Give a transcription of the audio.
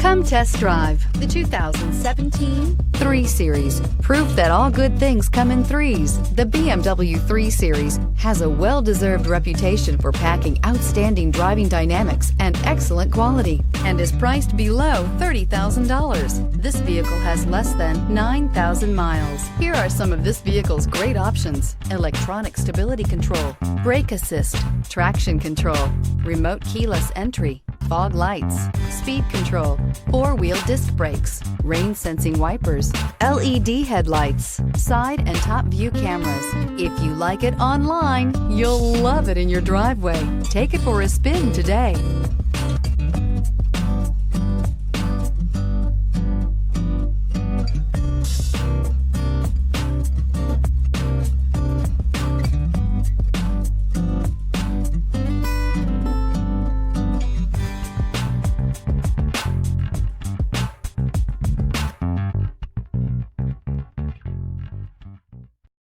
Come test drive the 2017 3 Series. Proof that all good things come in threes. The BMW 3 Series has a well-deserved reputation for packing outstanding driving dynamics and excellent quality, and is priced below $30,000. This vehicle has less than 9,000 miles. Here are some of this vehicle's great options: electronic stability control, brake assist, traction control, remote keyless entry, fog lights, speed control, 4-wheel disc brakes, rain sensing wipers, LED headlights, side and top view cameras. If you like it online, you'll love it in your driveway. Take it for a spin today.